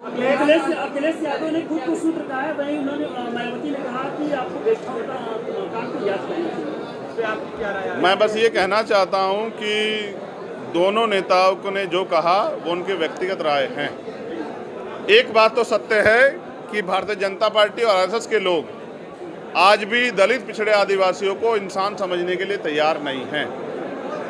अखिलेश यादव ने खुद को सूत्र कहा है, वहीं उन्होंने मायावती ने कहा कि आपको व्यक्तिगत काम को याद करना चाहिए। इस पे आपकी क्या राय है? मैं बस ये कहना चाहता हूँ कि दोनों नेताओं ने जो कहा वो उनके व्यक्तिगत राय हैं। एक बात तो सत्य है कि भारतीय जनता पार्टी और आरएसएस के लोग आज भी दलित पिछड़े आदिवासियों को इंसान समझने के लिए तैयार नहीं हैं।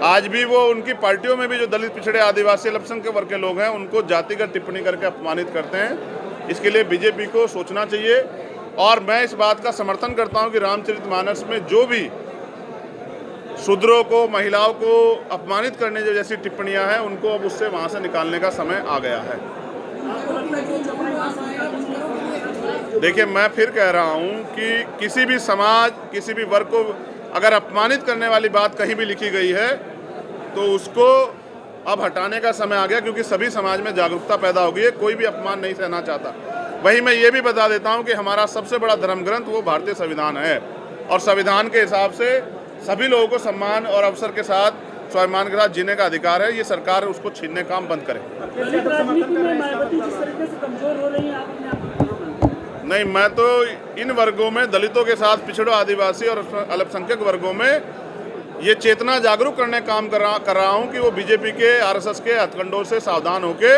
आज भी वो उनकी पार्टियों में भी जो दलित पिछड़े आदिवासी अल्पसंख्यक वर्ग के लोग हैं उनको जातिगत टिप्पणी करके अपमानित करते हैं। इसके लिए बीजेपी को सोचना चाहिए और मैं इस बात का समर्थन करता हूं कि रामचरितमानस में जो भी शूद्रों को, महिलाओं को अपमानित करने जो जैसी टिप्पणियां हैं उनको अब उससे वहां से निकालने का समय आ गया है। देखिए, मैं फिर कह रहा हूं कि किसी भी समाज, किसी भी वर्ग को अगर अपमानित करने वाली बात कहीं भी लिखी गई है तो उसको अब हटाने का समय आ गया, क्योंकि सभी समाज में जागरूकता पैदा हो गई है। कोई भी अपमान नहीं सहना चाहता। वहीं मैं ये भी बता देता हूं कि हमारा सबसे बड़ा धर्म ग्रंथ वो भारतीय संविधान है और संविधान के हिसाब से सभी लोगों को सम्मान और अवसर के साथ, स्वाभिमान के साथ जीने का अधिकार है। ये सरकार उसको छीनने का काम बंद करे। नहीं, मैं तो इन वर्गों में, दलितों के साथ पिछड़ों, आदिवासी और अल्पसंख्यक वर्गों में ये चेतना जागरूक करने का काम कर रहा हूं कि वो बीजेपी के, आरएसएस के हथकंडों से सावधान होके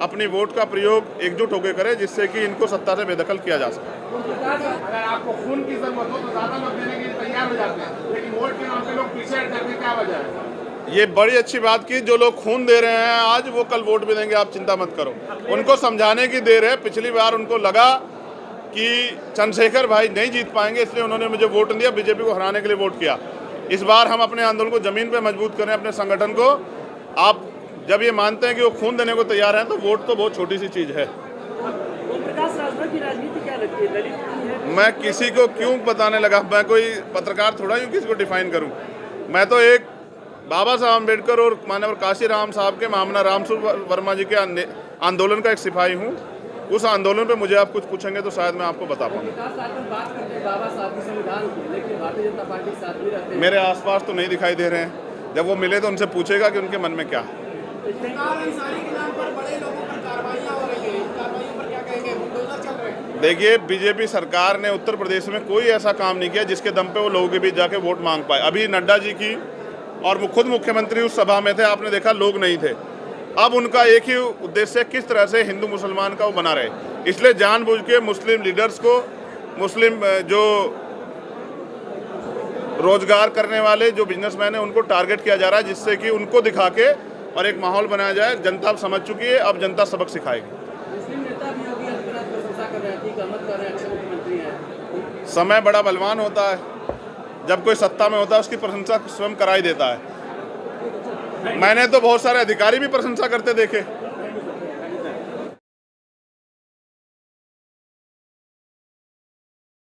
अपनी वोट का प्रयोग एकजुट होकर करे, जिससे कि इनको सत्ता से बेदखल किया जा सके। अगर आपको खून की जरूरत हो तो ज्यादा लोग देने के लिए तैयार हो जाते हैं, लेकिन वोट के नाम पे लोग पीछे हट जाते हैं, क्या वजह है? ये बड़ी अच्छी बात की, जो लोग खून दे रहे हैं आज वो कल वोट भी देंगे, आप चिंता मत करो। उनको समझाने की देर है। पिछली बार उनको लगा कि चंद्रशेखर भाई नहीं जीत पाएंगे, इसलिए उन्होंने मुझे वोट दिया, बीजेपी को हराने के लिए वोट किया। इस बार हम अपने आंदोलन को जमीन पे मजबूत करें, अपने संगठन को। आप जब ये मानते हैं कि वो खून देने को तैयार हैं तो वोट तो बहुत छोटी सी चीज़ है। की राजनीति क्या लगती है? दलित है? मैं किसी को क्यों बताने लगा? मैं कोई पत्रकार थोड़ा हूँ किसी को डिफाइन करूँ। मैं तो एक बाबा साहब अम्बेडकर और माननीय काशी राम साहब के, मामना रामस्वरूप वर्मा जी के आंदोलन का एक सिपाही हूँ। उस आंदोलन पे मुझे आप कुछ पूछेंगे तो शायद मैं आपको बता पाऊंगा। मेरे आसपास तो नहीं दिखाई दे रहे हैं। जब वो मिले तो उनसे पूछेगा कि उनके मन में क्या है। देखिए, बीजेपी सरकार ने उत्तर प्रदेश में कोई ऐसा काम नहीं किया जिसके दम पे वो लोगों के बीच जाके वोट मांग पाए। अभी नड्डा जी की और खुद मुख्यमंत्री उस सभा में थे, आपने देखा लोग नहीं थे। अब उनका एक ही उद्देश्य है, किस तरह से हिंदू मुसलमान का वो बना रहे। इसलिए जानबूझ के मुस्लिम लीडर्स को, मुस्लिम जो रोजगार करने वाले जो बिजनेसमैन हैं उनको टारगेट किया जा रहा है, जिससे कि उनको दिखा के और एक माहौल बनाया जाए। जनता अब समझ चुकी है, अब जनता सबक सिखाएगी। समय बड़ा बलवान होता है। जब कोई सत्ता में होता है उसकी प्रशंसा स्वयं करा ही देता है। मैंने तो बहुत सारे अधिकारी भी प्रशंसा करते देखे।